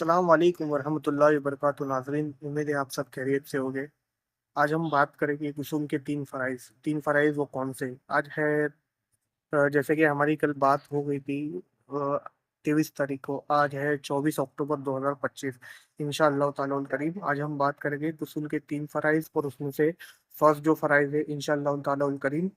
अस्सलाम वालेकुम वरहमतुल्लाहि वबरकातुहू। नाज़रीन, उम्मीद है आप सब खैरियत से होंगे। आज हम बात करेंगे कुसुम के तीन फ़राइज़ वो कौन से। आज है जैसे कि हमारी कल बात हो गई थी 23 तारीख को। आज है 24 अक्टूबर 2025। इंशाअल्लाह ताला करीम आज हम बात करेंगे कुसुम के तीन फ़राइज़, और उसमें से फर्स्ट जो फ़राइज़ है इंशाअल्लाह ताला करीम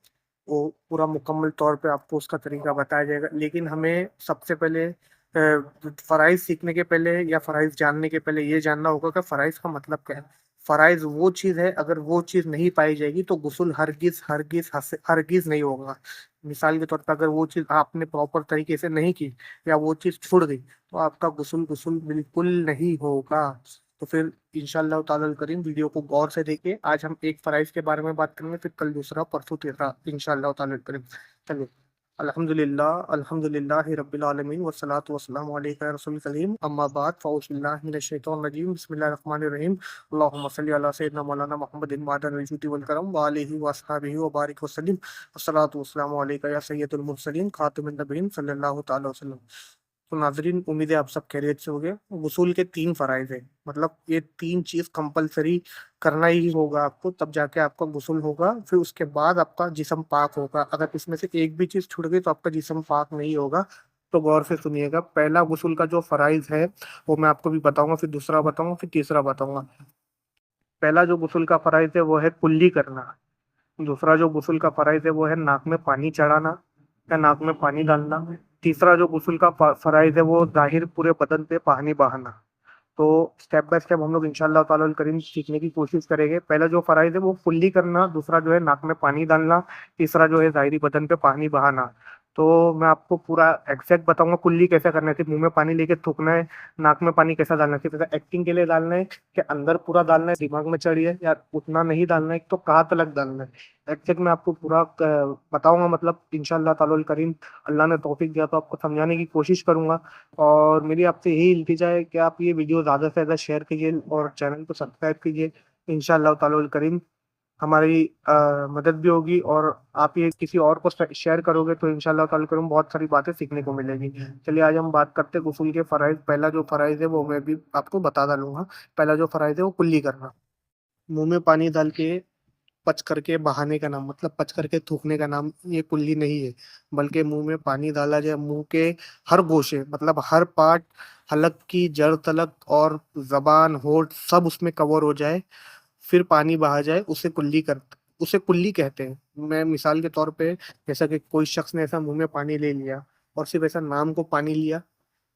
वो पूरा मुकम्मल तौर पे आपको उसका तरीका बताया जाएगा। लेकिन हमें सबसे पहले फ़राइज़ सीखने के पहले या फ़राइज़ जानने के पहले ये जानना होगा कि फ़राइज़ का मतलब क्या है। फ़राइज़ वो चीज़ है, अगर वो चीज़ नहीं पाई जाएगी तो गुस्ल हरगिज़ हरगिज़ हरगिज़ नहीं होगा। मिसाल के तौर पे अगर वो चीज़ आपने प्रॉपर तरीके से नहीं की या वो चीज़ छूट गई तो आपका गुस्ल गुस्ल बिल्कुल नहीं होगा। तो फिर इंशाअल्लाह ताला करीम वीडियो को गौर से देखिए। आज हम एक फ़राइज़ के बारे में बात करेंगे, फिर कल दूसरा, परसों तीसरा, इंशाअल्लाह ताला करीम। चलिए, अल्हम्दुलिल्लाहि रब्बिल आलमीन वस्सलातु वस्सलामु अलैका या रसूल करीम, अम्मा बाद, फ़अऊज़ु बिल्लाहि मिनश शैतानिर रजीम, बिस्मिल्लाहिर रहमानिर रहीम। अल्लाहुम्मा सल्लि अला सय्यिदिना मौलाना मुहम्मदिन मादनिल वजूदी वल करम व आलिहि व अस्हाबिहि व बारिक वसल्लिम। अस्सलातु वस्सलामु अलैका या सय्यदुल मुरसलीन खातिमुन नबिय्यीन सल्लल्लाहु तआला अलैहि वसल्लम। तो नाजरीन, उम्मीद है आप सब खैरियत से होंगे। वसूल के तीन फ़राइज़ है, मतलब ये तीन चीज़ कंपलसरी करना ही होगा आपको, तब जाके आपका गुस्ल होगा। फिर उसके बाद आपका जिस्म पाक होगा। अगर इसमें से एक भी चीज़ छूट गई तो आपका जिस्म पाक नहीं होगा। तो गौर से सुनिएगा। पहला गुस्ल का जो फ़राइज़ है वो मैं आपको भी बताऊंगा, फिर दूसरा बताऊंगा, फिर तीसरा बताऊंगा। पहला जो गुस्ल का फ़राइज़ है वो है कुल्ली करना। दूसरा जो गुस्ल का फ़राइज़ है वो है नाक में पानी चढ़ाना या नाक में पानी डालना। तीसरा जो गुस्ल का फ़राइज़ है वो ज़ाहिर पूरे बदन पे पानी बहाना। तो स्टेप बाय स्टेप हम लोग इंशाअल्लाह ताला करीम सीखने की कोशिश करेंगे। पहला जो फ़राइज़ है वो कुल्ली करना, दूसरा जो है नाक में पानी डालना, तीसरा जो है ज़ाहिरी बदन पे पानी बहाना। तो मैं आपको पूरा एग्जैक्ट बताऊंगा कुल्ली कैसे करना है। सिर्फ मुंह में पानी लेके थूकना है, नाक में पानी कैसा डालना है, सिर्फ ऐसा एक्टिंग के लिए डालना है कि अंदर पूरा डालना है, दिमाग में चढ़िए, या उतना नहीं डालना है तो कहाँ तलक डालना है। एग्जैक्ट मैं आपको पूरा बताऊंगा, मतलब इंशाअल्लाह ताला करीम अल्लाह ने तौफीक दिया तो आपको समझाने की कोशिश करूंगा। और मेरी आपसे यही इल्तिजा है कि आप ये वीडियो ज़्यादा से ज़्यादा शेयर कीजिए और चैनल को सब्सक्राइब कीजिए। इंशाअल्लाह ताला करीम हमारी मदद भी होगी, और आप ये किसी और को शेयर करोगे तो इंशाअल्लाह ताला करीम बहुत सारी बातें सीखने को मिलेगी। चलिए, आज हम बात करते हैं गुस्ल के फ़राइज़। पहला जो फ़राइज़ है वो मैं भी आपको बता डालूंगा। पहला जो फ़राइज़ है वो कुल्ली करना। मुंह में पानी डाल के पच करके बहाने का नाम, मतलब पच करके थूकने का नाम ये कुल्ली नहीं है। बल्कि मुंह में पानी डाला जाए, मुंह के हर गोशे, मतलब हर पार्ट, हलक की जड़ तलक और जबान, होंठ सब उसमें कवर हो जाए, फिर पानी बहा जाए, उसे कुल्ली कहते हैं। मैं मिसाल के तौर पे, जैसा कि कोई शख्स ने ऐसा मुंह में पानी ले लिया और सिर्फ ऐसा नाम को पानी लिया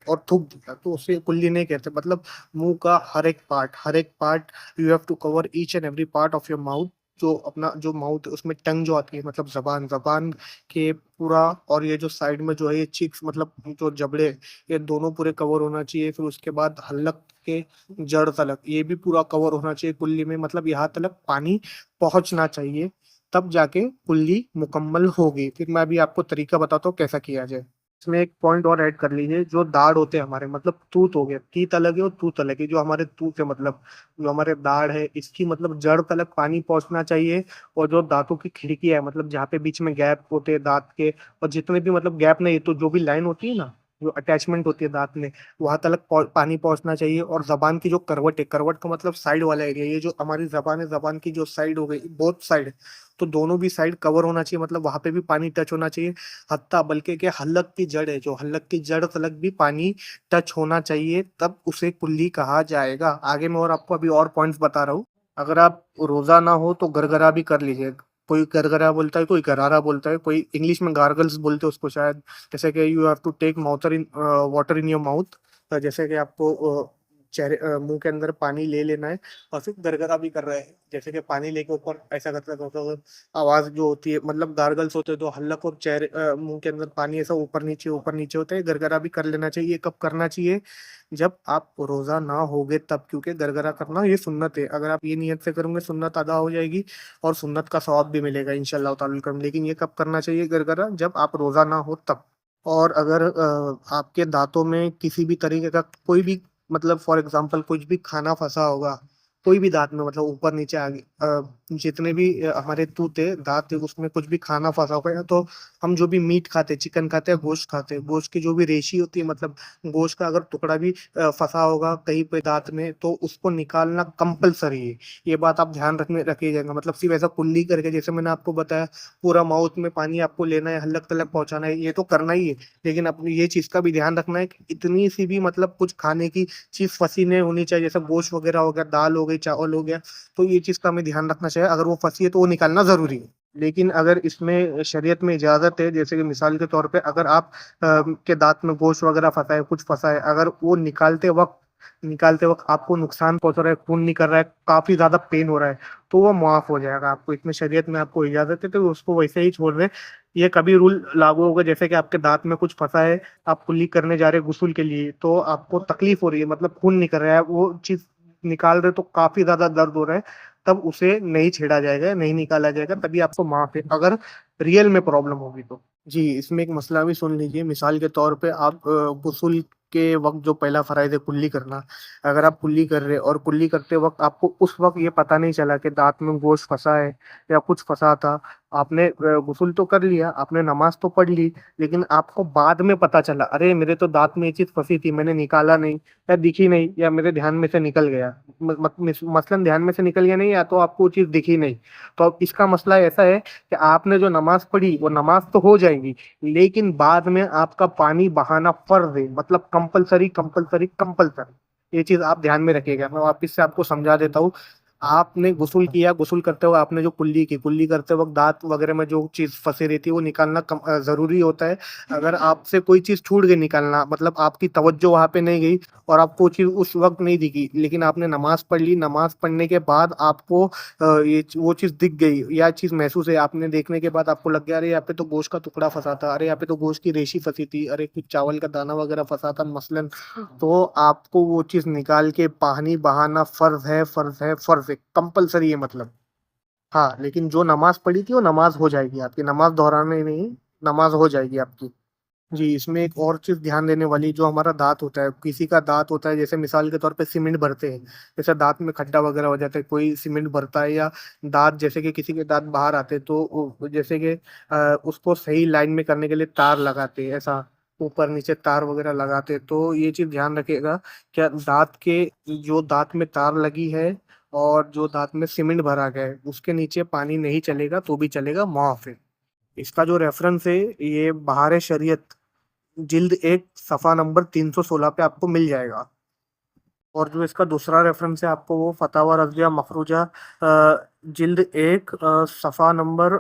और थूक दिया तो उसे कुल्ली नहीं कहते। मतलब मुंह का हर एक part you have to cover each and every part of your mouth. जो अपना जो माउथ है उसमें टंग जो आती है, मतलब जबान जबान के पूरा, और ये जो साइड में जो है ये चिक्स, मतलब जो जबड़े हैं, ये दोनों पूरे कवर होना चाहिए। फिर उसके बाद हल्लक के जड़ तलक ये भी पूरा कवर होना चाहिए कुल्ली में, मतलब यहाँ तलक पानी पहुंचना चाहिए, तब जाके कुल्ली मुकम्मल होगी। फिर मैं अभी आपको तरीका बताता हूँ कैसा किया जाए। इसमें एक पॉइंट और ऐड कर लीजिए। जो दाढ़ होते हैं हमारे, मतलब तूत हो गया, तीत अलग है और तूत अलग है। जो हमारे तूत है, मतलब जो हमारे दाढ़ है, इसकी मतलब जड़ तलक पानी पहुंचना चाहिए। और जो दांतों की खिड़की है, मतलब जहाँ पे बीच में गैप होते हैं दांत के, और जितने भी मतलब गैप नहीं तो जो भी लाइन होती है ना, जो अटैचमेंट होती है दांत में, वहां तलक पानी पहुंचना चाहिए। और जबान की जो करवट है, करवट का मतलब साइड वाला एरिया, ये जो हमारी जबान है, जबान की जो साइड हो गई, बोथ साइड, तो दोनों भी साइड कवर होना चाहिए, मतलब वहां पे भी पानी टच होना चाहिए। हत्ता बल्कि के हल्लक की जड़ है, जो हल्लक की जड़ तलक भी पानी टच होना चाहिए, तब उसे कुल्ली कहा जाएगा। आगे मैं और आपको अभी और पॉइंट्स बता रहा हूँ। अगर आप रोजा ना हो तो गरगरा भी कर लीजिए। कोई गरगरा बोलता है, कोई गरारा बोलता है, कोई इंग्लिश में गार्गल्स बोलते हैं उसको शायद। जैसे कि you have to take water in your mouth. जैसे कि आपको चेहरे मुंह के अंदर पानी ले लेना है और फिर गरगरा भी कर रहे हैं। जैसे कि पानी लेके ऊपर ऐसा करते हैं तो आवाज जो होती है, मतलब गार्गल्स होते हैं तो हल्लक और चेहरे मुंह के अंदर पानी ऐसा ऊपर नीचे होता है। गरगरा भी कर लेना चाहिए। ये कब करना चाहिए? जब आप रोजा ना होगे तब, क्योंकि गरगरा करना ये सुन्नत है। अगर आप ये नियत से करोगे सुन्नत अदा हो जाएगी और सुन्नत का सवाब भी मिलेगा इंशाल्लाह ताला करम। लेकिन ये कब करना चाहिए गरगरा? जब आप रोजा ना हो तब। और अगर आपके दांतों में किसी भी तरीके का कोई भी, मतलब फॉर एग्जांपल कुछ भी खाना फंसा होगा, कोई भी दांत में मतलब ऊपर नीचे आगे जितने भी हमारे तूत है दांत है उसमें कुछ भी खाना फंसा हुआ है तो हम जो भी मीट खाते हैं चिकन खाते हैं गोश्त खाते हैं गोश्त की जो भी रेशी होती है मतलब गोश्त का अगर टुकड़ा भी फंसा होगा कहीं पे दांत में तो उसको निकालना कंपलसरी है। ये बात आप ध्यान रखने रखिए जाएगा मतलब सिर्फ ऐसा कुल्ली करके जैसे मैंने आपको बताया पूरा माउथ में पानी आपको लेना है हलक तलक पहुंचाना है ये तो करना ही है। लेकिन अपनी ये चीज का भी ध्यान रखना है कि इतनी सी भी मतलब कुछ खाने की चीज फंसी नहीं होनी चाहिए जैसे गोश्त वगैरह हो गया दाल हो गई चावल हो गया तो ये चीज का हमें ध्यान रखना चाहिए अगर वो फंसी है तो वो निकालना जरूरी है। लेकिन अगर इसमें शरीयत में इजाजत है जैसे कि मिसाल के तौर पे अगर आप के दांत में गोश्त वगैरह फंसा है कुछ फंसा है अगर वो निकालते वक्त आपको नुकसान पहुंच रहा है खून निकल रहा है काफी ज्यादा पेन हो रहा है तो वो माफ हो जाएगा आपको इसमें शरीयत में आपको इजाजत है तो उसको वैसे ही छोड़ रहे। ये कभी रूल लागू होगा जैसे कि आपके दांत में कुछ फंसा है आप कुल्ली करने जा रहे हैं गुस्ल के लिए तो आपको तकलीफ हो रही है मतलब खून निकल रहा है वो चीज निकाल रहे तो काफी ज्यादा दर्द हो रहा है तब उसे नहीं छेड़ा जाएगा नहीं निकाला जाएगा तभी आपको माफ है अगर रियल में प्रॉब्लम होगी तो। जी इसमें एक मसला भी सुन लीजिए मिसाल के तौर पे आप गुस्ल के वक्त जो पहला फराइज है कुल्ली करना अगर आप कुल्ली कर रहे और कुल्ली करते वक्त आपको उस वक्त ये पता नहीं चला कि दांत में गोश्त फंसा है या कुछ फंसा था आपने गुस्ल तो कर लिया आपने नमाज तो पढ़ ली लेकिन आपको बाद में पता चला अरे मेरे तो दांत में ये चीज फंसी थी मैंने निकाला नहीं या दिखी नहीं या मेरे ध्यान में से निकल गया मसलन ध्यान में से निकल गया नहीं या तो आपको वो चीज दिखी नहीं। तो अब इसका मसला ऐसा है कि आपने जो नमाज पढ़ी वो नमाज तो हो जाएगी लेकिन बाद में आपका पानी बहाना फर्ज है मतलब कंपलसरी कंपलसरी कंपलसरी। ये चीज आप ध्यान में रखिएगा मैं वापिस से आपको समझा देता हूँ। आपने गुस्ल किया गुस्ल करते हुए आपने जो कुल्ली की कुल्ली करते वक्त दांत वगैरह में जो चीज फंसी रहती है वो निकालना जरूरी होता है। अगर आपसे कोई चीज छूट गई निकालना मतलब आपकी तवज्जो वहां पे नहीं गई और आपको वो चीज उस वक्त नहीं दिखी लेकिन आपने नमाज पढ़ ली नमाज पढ़ने के बाद आपको वो चीज दिख गई या चीज महसूस है आपने देखने के बाद आपको लग गया अरे यहाँ पे तो गोश्त का टुकड़ा फंसा था अरे यहाँ पे तो गोश्त की रेशी फंसी थी अरे कुछ चावल का दाना वगैरह फंसा था मसलन तो आपको वो चीज निकाल के पानी बहाना फर्ज है फर्ज है फर्ज है कंपलसरी है मतलब। हाँ लेकिन जो नमाज पढ़ी थी वो नमाज हो जाएगी आपकी नमाज दोहराने नहीं नमाज हो जाएगी आपकी। जी इसमें एक और चीज ध्यान देने वाली जो हमारा दांत होता है किसी का दांत होता है जैसे मिसाल के तौर पे सीमेंट भरते हैं जैसे दांत में खड्डा वगैरह हो जाता है कोई सीमेंट भरता है या दांत जैसे कि किसी के दांत बाहर आते हैं तो जैसे कि उसको सही लाइन में करने के लिए तार लगाते हैं ऐसा ऊपर नीचे तार वगैरह लगाते हैं तो ये चीज ध्यान रखिएगा क्या दांत के जो दांत में तार लगी है और जो दांत में सीमेंट भरा गया है उसके नीचे पानी नहीं चलेगा तो भी चलेगा माफ है। इसका जो रेफरेंस है ये बहार शरीयत जिल्द एक सफ़ा नंबर 316 पे आपको मिल जाएगा। और जो इसका दूसरा रेफरेंस है आपको वो फतावा रज़िया मफरूजा जिल्द एक सफ़ा नंबर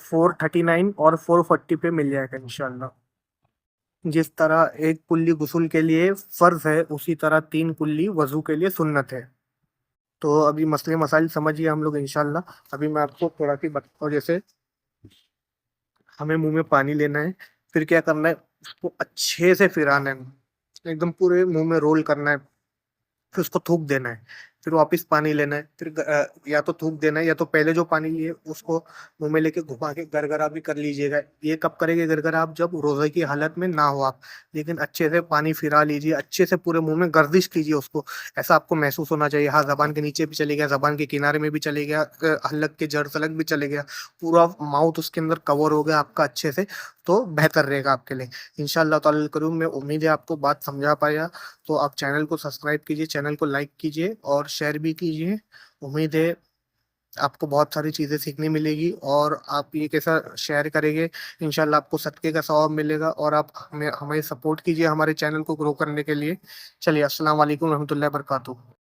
439 और 440 पे मिल जाएगा इंशाल्लाह। जिस तरह एक कुल्ली गुस्ल के लिए फ़र्ज है उसी तरह 3 कुल्ली वज़ू के लिए सुन्नत है। तो अभी मसले मसाइल समझिए हम लोग इंशाल्लाह। अभी मैं आपको थोड़ा सी बताता हूँ जैसे हमें मुंह में पानी लेना है फिर क्या करना है उसको अच्छे से फिराना है एकदम पूरे मुंह में रोल करना है फिर उसको थूक देना है फिर वापस पानी लेना है फिर या तो थूक देना है या तो पहले जो पानी लिए उसको मुंह में लेके घुमा के गरगरा भी कर लीजिएगा। ये कब करेंगे गरगरा आप जब रोजे की हालत में ना हो आप लेकिन अच्छे से पानी फिरा लीजिए अच्छे से पूरे मुंह में गर्दिश कीजिए उसको ऐसा आपको महसूस होना चाहिए। हाँ जबान के नीचे भी चले गया जबान के किनारे में भी चले गया हलक के जड़ तलक भी चले गया पूरा माउथ उसके अंदर कवर हो गया आपका अच्छे से तो बेहतर रहेगा आपके लिए इंशाल्लाह ताला करूँ। मैं उम्मीद है आपको बात समझा पाया तो आप चैनल को सब्सक्राइब कीजिए चैनल को लाइक कीजिए और शेयर भी कीजिए। उम्मीद है आपको बहुत सारी चीज़ें सीखने मिलेगी और आप ये कैसा शेयर करेंगे इंशाल्लाह आपको सदक़े का सवाब मिलेगा और आप हमें हमें सपोर्ट कीजिए हमारे चैनल को ग्रो करने के लिए। चलिए अस्सलाम वालेकुम रहमतुल्लाहि व बरकातहू।